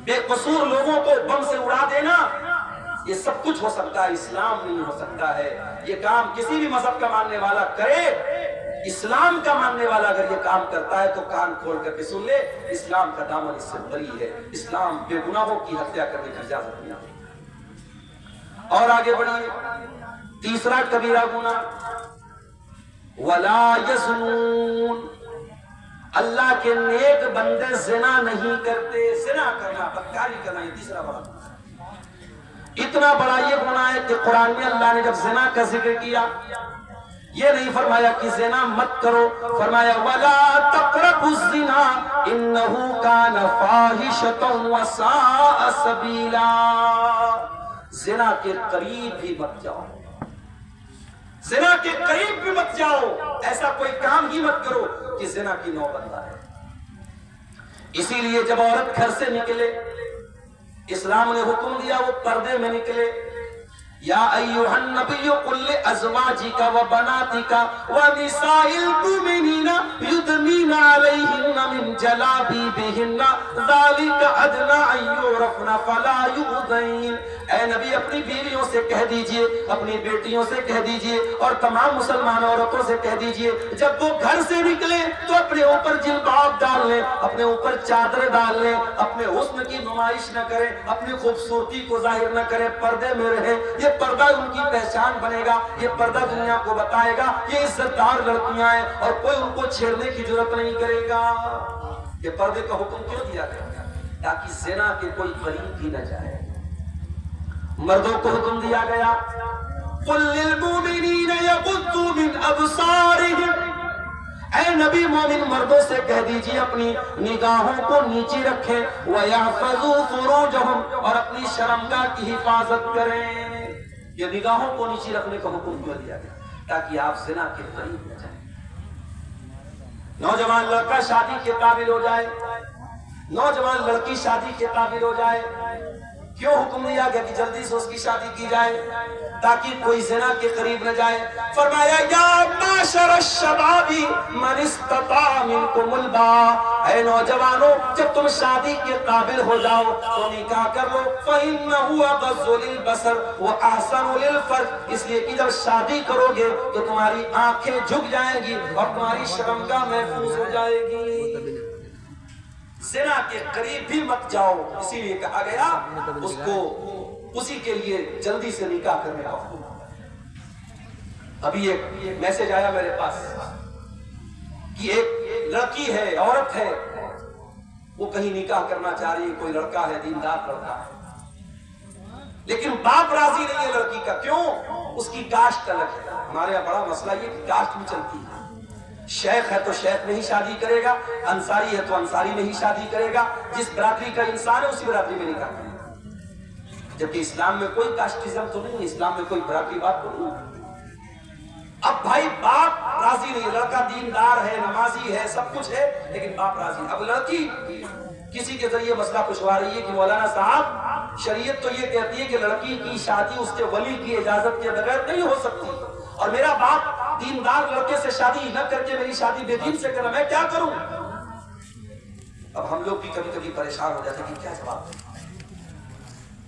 بے قصور لوگوں کو بم سے اڑا دینا، یہ سب کچھ ہو سکتا ہے، اسلام نہیں ہو سکتا ہے۔ یہ کام کسی بھی مذہب کا ماننے والا کرے، اسلام کا ماننے والا اگر یہ کام کرتا ہے تو کان کھول کر کے سن لے، اسلام کا دامن اس سے بری ہے۔ اسلام بے گناہوں کی ہتیا کرنے کی اجازت نہیں ہے۔ اور آگے بڑھیے، تیسرا کبیرہ گناہ، وَلَا يَزْنُونَ، اللہ کے نیک بندے زنا نہیں کرتے۔ زنا کرنا، بدکاری کرنا، یہ تیسرا بڑا گناہ ہے۔ اتنا بڑا یہ گناہ ہے کہ قرآن میں اللہ نے جب زنا کا ذکر کیا، یہ نہیں فرمایا کہ زنا مت کرو، فرمایا وَلَا تَقْرَبُوا الزِّنَا إِنَّهُ كَانَ فَاحِشَةً وَسَاءَ سَبِيلًا۔ زنا کے قریب بھی مت جاؤ، زنا کے قریب بھی مت جاؤ، ایسا کوئی کام ہی مت کرو کہ زنا کی نوبت آئے۔ اسی لیے جب عورت گھر سے نکلے، اسلام نے حکم دیا وہ پردے میں نکلے۔ یا ایھا النبی قل لازواجک وبناتک ونساء المؤمنین یدنین علیہن من جلابیبہن ذلک ادنی ان یعرفن فلا یؤذین۔ اے نبی اپنی بیویوں سے کہہ دیجئے، اپنی بیٹیوں سے کہہ دیجئے، اور تمام مسلمان عورتوں سے کہہ دیجئے جب وہ گھر سے نکلے تو اپنے اوپر جلباب ڈال لیں، اپنے اوپر چادر ڈال لیں، اپنے حسن کی نمائش نہ کریں، اپنی خوبصورتی کو ظاہر نہ کریں، پردے میں رہیں۔ یہ پردہ ان کی پہچان بنے گا، یہ پردہ دنیا کو بتائے گا یہ عزت دار لڑکیاں ہیں اور کوئی ان کو چھیڑنے کی جرات نہیں کرے گا۔ یہ پردے کا حکم کیوں دیا گیا؟ تاکہ زنا کے کوئی قریب بھی نہ جائے۔ مردوں کو حکم دیا گیا قل للمؤمنین یغضوا من ابصارہم، اے نبی مومن مردوں سے کہہ دیجئے اپنی نگاہوں کو نیچے رکھیں، وَيَحْفَظُوا فُرُوجَهُمْ، اور اپنی شرمگاہ کی حفاظت کریں۔ یہ نگاہوں کو نیچے رکھنے کا حکم کیوں دیا گیا؟ تاکہ آپ زنا کے قریب نہ جائیں۔ نوجوان لڑکا شادی کے قابل ہو جائے، نوجوان لڑکی شادی کے قابل ہو جائے، کیوں حکم دیا گیا کہ جلدی سے اس کی شادی کی جائے تاکہ کوئی زنا کے قریب نہ جائے؟ فرمایا یا معشر الشباب من استطاع منکم الباء، اے نوجوانوں جب تم شادی کے قابل ہو جاؤ تو نکاح کر لو، فإنه أغض للبصر وأحسن للفرج، اس لیے کہ جب شادی کرو گے تو تمہاری آنکھیں جھک جائیں گی اور تمہاری شرمگاہ محفوظ ہو جائے گی۔ زنا کے قریب بھی مت جاؤ، اسی لیے کہا گیا اس کو اسی کے لیے جلدی سے نکاح کرنے کا حکم۔ ابھی ایک میسج آیا میرے پاس کہ ایک لڑکی ہے، عورت ہے، وہ کہیں نکاح کرنا چاہ رہی ہے، کوئی لڑکا ہے، دیندار لڑکا ہے، لیکن باپ راضی نہیں ہے لڑکی کا۔ کیوں؟ اس کی کاسٹ الگ ہے۔ ہمارے یہاں بڑا مسئلہ یہ کہ کاسٹ بھی چلتی ہے، شیخ ہے تو شیخ میں ہی شادی کرے گا، انصاری ہے تو انصاری میں ہی شادی کرے گا، جس برادری کا انسان ہے اسی برادری میں نکاح کرے گا۔ جبکہ اسلام میں کوئی کاسٹزم تو نہیں ہے، اسلام میں کوئی برادری بات تو نہیں ہے۔ اب بھائی باپ راضی نہیں، لڑکا دیندار ہے، نمازی ہے، سب کچھ ہے، لیکن باپ راضی نہیں۔ اب لڑکی کسی کے ذریعے مسئلہ پوچھوا رہی ہے کہ مولانا صاحب شریعت تو یہ کہتی ہے کہ لڑکی کی شادی اس کے ولی کی اجازت کے بغیر نہیں ہو سکتی، اور میرا باپ دیندار لڑکے سے شادی نہ کر کے میری شادی بے دین سے کرا، میں کیا کروں؟ اب ہم لوگ بھی کبھی کبھی پریشان ہو جاتے ہیں کہ کیا جواب دیں۔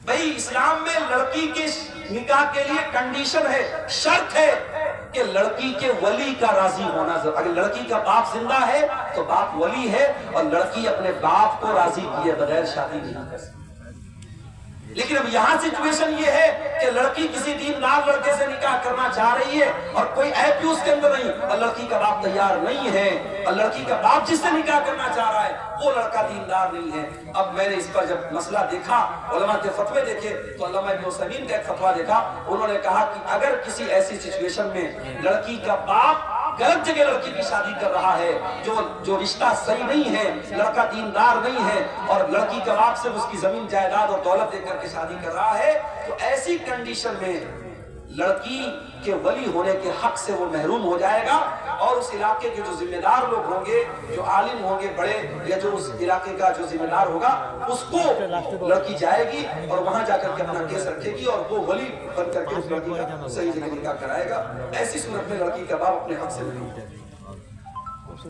بھئی اسلام میں لڑکی کے نکاح کے لیے کنڈیشن ہے، شرط ہے کہ لڑکی کے ولی کا راضی ہونا ضروری۔ اگر لڑکی کا باپ زندہ ہے تو باپ ولی ہے، اور لڑکی اپنے باپ کو راضی کیے بغیر شادی نہیں کر سکتی۔ لیکن اب یہاں سچویشن یہ ہے کہ لڑکی کسی دیندار لڑکے سے نکاح کرنا چاہ رہی ہے اور کوئی عیب بھی اس کے اندر نہیں، اور لڑکی کا باپ تیار نہیں ہے، اور لڑکی کا باپ جس سے نکاح کرنا چاہ رہا ہے وہ لڑکا دیندار نہیں ہے۔ اب میں نے اس پر جب مسئلہ دیکھا، علماء کے فتوے دیکھے، تو علامہ ابن عثیمین کا ایک فتویٰ دیکھا، انہوں نے کہا کہ اگر کسی ایسی سچویشن میں لڑکی کا باپ غلط جگہ لڑکی کی شادی کر رہا ہے، جو رشتہ صحیح نہیں ہے، لڑکا دیندار نہیں ہے، اور لڑکی کا باپ صرف اس کی زمین جائیداد اور دولت دے کر کے شادی کر رہا ہے، تو ایسی کنڈیشن میں لڑکی کے ولی ہونے کے حق سے وہ محروم ہو جائے گا، اور اس علاقے کے جو ذمہ دار لوگ ہوں گے، جو عالم ہوں گے بڑے، یا جو اس علاقے کا جو ذمہ دار ہوگا، اس کو لڑکی جائے گی اور وہاں جا کر کے اپنا کیس رکھے گی، اور وہ ولی بن کر کے اس لڑکی کا صحیح جگہ نکاح کرائے گا۔ ایسی صورت میں لڑکی کا باپ اپنے حق سے نہیں۔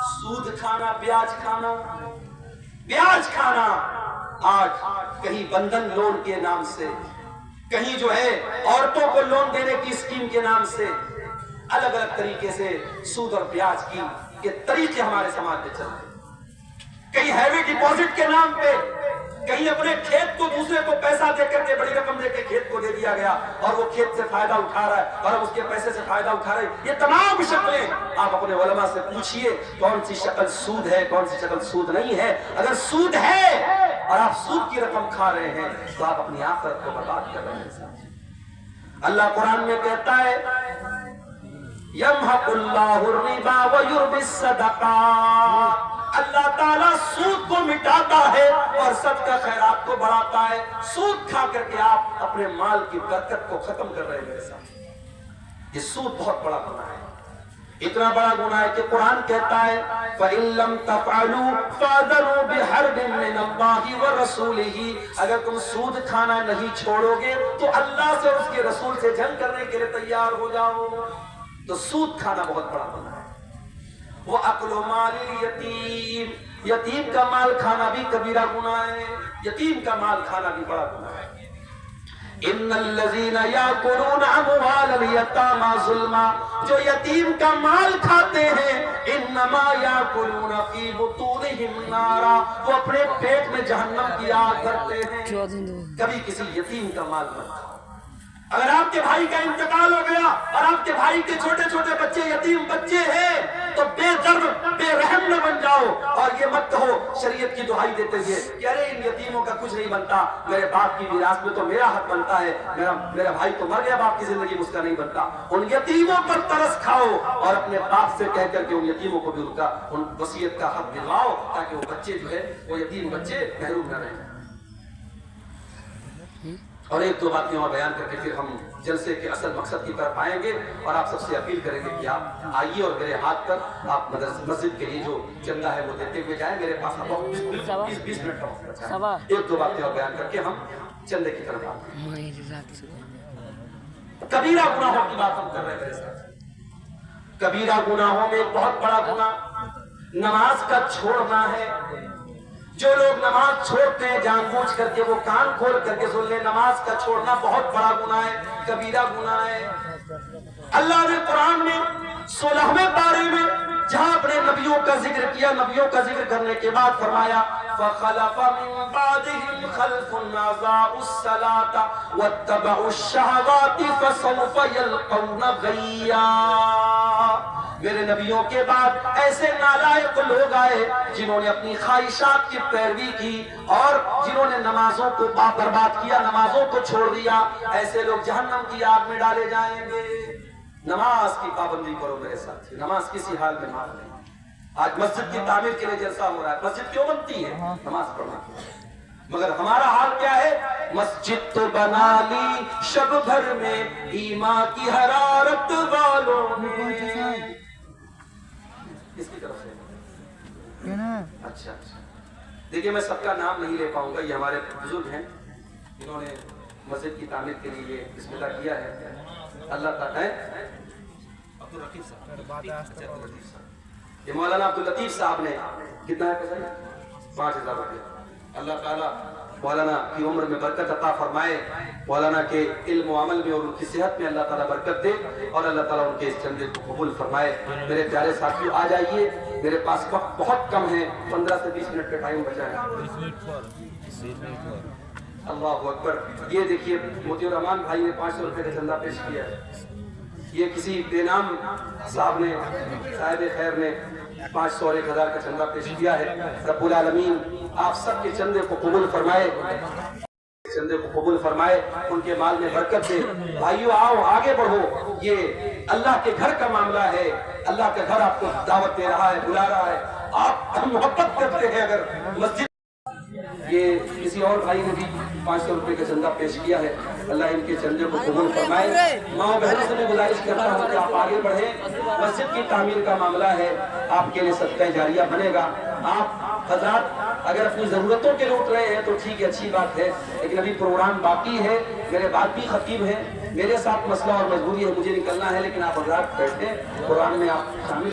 سود کھانا، بیاج کھانا، بیاج کھانا آج کہیں بندھن لون کے نام سے، کہیں جو ہے عورتوں کو لون دینے کی اسکیم کے نام سے، الگ الگ طریقے سے سود اور بیاج کی کے طریقے ہمارے سماج میں چل رہے ہیں۔ کہیں ہیوی ڈپازٹ کے نام پہ، کہیں اپنے کھیت کو دوسرے کو پیسہ دے کر کے، بڑی رقم دے کے کھیت کو دے دیا گیا اور وہ کھیت سے فائدہ اٹھا رہا ہے اور ہم اس کے پیسے سے فائدہ اٹھا رہے ہیں۔ یہ تمام شکلیں آپ اپنے علماء سے پوچھئے کون سی شکل سود ہے، کون سی شکل سود نہیں ہے۔ اگر سود ہے اور آپ سود کی رقم کھا رہے ہیں تو آپ اپنی آخرت کو برباد کر رہے ہیں۔ اللہ قرآن میں کہتا ہے یمحق اللہ الربا ویربی الصدقات، اللہ تعالیٰ سود کو مٹاتا ہے اور صدقہ خیرات کو بڑھاتا ہے۔ سود کھا کر کے آپ اپنے مال کی برکت کو ختم کر رہے ہیں میرے ساتھ۔ یہ سود بہت بڑا گناہ ہے، اتنا بڑا گناہ ہے کہ قرآن کہتا ہے فَإِن لَمْ تَفْعَلُوا فَأَذَنُوا بِحَرْبٍ مِّنَ اللَّهِ وَرَسُولِهِ، اگر تم سود کھانا نہیں چھوڑو گے تو اللہ سے اور اس کے رسول سے جنگ کرنے کے لیے تیار ہو جاؤ۔ تو سود کھانا بہت بڑا گناہ ہے۔ وَأَكْلُ مَالِ الْيَتِيمِ، یتیم کا مال کھانا بھی کبیرہ گناہ ہے، یتیم کا مال کھانا بھی بڑا گناہ ہے۔ ان الذين ياكلون اموال اليتامى ظلما، جو یتیم کا مال کھاتے ہیں انما ياكلون في بطونهم نارا، وہ اپنے پیٹ میں جہنم کی آگ کرتے ہیں۔ کبھی کسی یتیم کا مال مت کھاؤ۔ اگر آپ کے بھائی کا انتقال ہو گیا اور آپ کے بھائی کے چھوٹے چھوٹے بچے یتیم بچے ہیں تو بے درد بے رحم نہ بن جاؤ اور یہ مت کہو شریعت کی دہائی دیتے ہوئے کہ ارے ان یتیموں کا کچھ نہیں بنتا، میرے باپ کی میراث میں تو میرا حق بنتا ہے، میرا بھائی تو مر گیا، باپ کی زندگی میں اس کا نہیں بنتا۔ ان یتیموں پر ترس کھاؤ اور اپنے باپ سے کہہ کر کے ان یتیموں کو بھی ان وصیت کا حق دلواؤ تاکہ وہ بچے جو ہے وہ یتیم بچے محروم نہ رہیں۔ اور ایک دو باتیں اور بیان کر کے پھر ہم جلسے کے اصل مقصد کی طرف آئیں گے اور آپ سب سے اپیل کریں گے کہ آپ آئیے اور میرے ہاتھ پر آپ مسجد کے لیے جو چندہ ہے وہ دیتے ہوئے جائیں۔ میرے پاس 20 منٹ کا وقت ہے، ایک دو باتیں اور بیان کر کے ہم چندے کی طرف آتے ہیں۔ کبیرہ گناہوں کی بات ہم کر رہے ہیں میرے ساتھ۔ کبیرہ گناہوں میں ایک بہت بڑا گناہ نماز کا چھوڑنا ہے۔ جو لوگ نماز چھوڑتے ہیں جان بوجھ کر کے، وہ کان کھول کر کے سن لیں، نماز کا چھوڑنا بہت بڑا گناہ ہے، کبیرہ گناہ ہے۔ اللہ نے قرآن میں 16ویں پارے میں جہاں اپنے نبیوں کا ذکر کیا، نبیوں کا ذکر کرنے کے بعد فرمایا فَخَلَفَ مِن بَعْدِهِمْ خَلْفٌ أَضَاعُوا الصَّلَاةَ وَاتَّبَعُوا الشَّهَوَاتِ فَسَوْفَ يَلْقَوْنَ غَيًّا۔ میرے نبیوں کے بعد ایسے نالائق لوگ آئے جنہوں نے اپنی خواہشات کی پیروی کی اور جنہوں نے نمازوں کو برباد کیا، نمازوں کو چھوڑ دیا، ایسے لوگ جہنم کی آگ میں ڈالے جائیں گے۔ نماز کی پابندی کرو میرے ساتھ، نماز کسی حال میں معاف نہیں۔ آج مسجد کی تعمیر کے لیے جلسہ ہو رہا ہے، مسجد کیوں بنتی ہے؟ نماز پڑھنا، مگر ہمارا حال کیا ہے؟ مسجد تو بنا لی شب بھر میں ایمان کی حرارت والوں نے۔ اس کی طرف سے اچھا دیکھیں، میں سب کا نام نہیں لے پاؤں گا، یہ ہمارے بزرگ ہیں جنہوں نے مسجد کی تعمیر کے لیے بسم اللہ کیا ہے۔ اللہ تعالیٰ عبداللطیف صاحب، یہ مولانا عبداللطیف صاحب نے کتنا ہے پیسہ؟ 5000 روپیہ۔ اللہ تعالیٰ مولانا کی عمر میں برکت عطا فرمائے، مولانا کے علم و عمل میں اور ان کی صحت میں اللہ تعالیٰ برکت دے اور اللہ تعالیٰ ان کے اس چندے کو قبول فرمائے۔ میرے پیارے ساتھیوں آ جائیے، میرے پاس وقت بہت کم ہے، 15 سے 20 منٹ کا ٹائم بچا ہے۔ اللہ اکبر۔ یہ دیکھیے موتی الرحمان بھائی نے 500 روپے کا چندہ پیش کیا ہے۔ یہ کسی بے نام صاحب نے، صاحب خیر نے 500 اور 1000 کا چندہ پیش کیا ہے۔ رب العالمین آپ سب کے چندے کو قبول فرمائے، چندے کو قبول فرمائے، ان کے مال میں برکت دے۔ بھائیو آؤ آگے بڑھو، یہ اللہ کے گھر کا معاملہ ہے، اللہ کا گھر آپ کو دعوت دے رہا ہے، بلا رہا ہے، آپ محبت کرتے ہیں۔ اگر مسجد، یہ کسی اور بھائی نے بھی 500 روپے کا چندہ پیش کیا ہے، اللہ ان کے چندے کو قبول فرمائے۔ ماں بہنوں سے میں گزارش کرتا ہوں کہ آپ آگے بڑھیں، مسجد کی تعمیر کا معاملہ ہے، آپ کے لیے صدقہ جاریہ بنے گا۔ آپ حضرات اگر اپنی ضرورتوں کے لوٹ رہے ہیں تو ٹھیک ہے، اچھی بات ہے، لیکن ابھی پروگرام باقی ہے، میرے بعد بھی خطیب ہیں، میرے ساتھ مسئلہ اور مجبوری ہے، مجھے نکلنا ہے، لیکن آپ حضرات بیٹھیں، پروگرام میں آپ شامل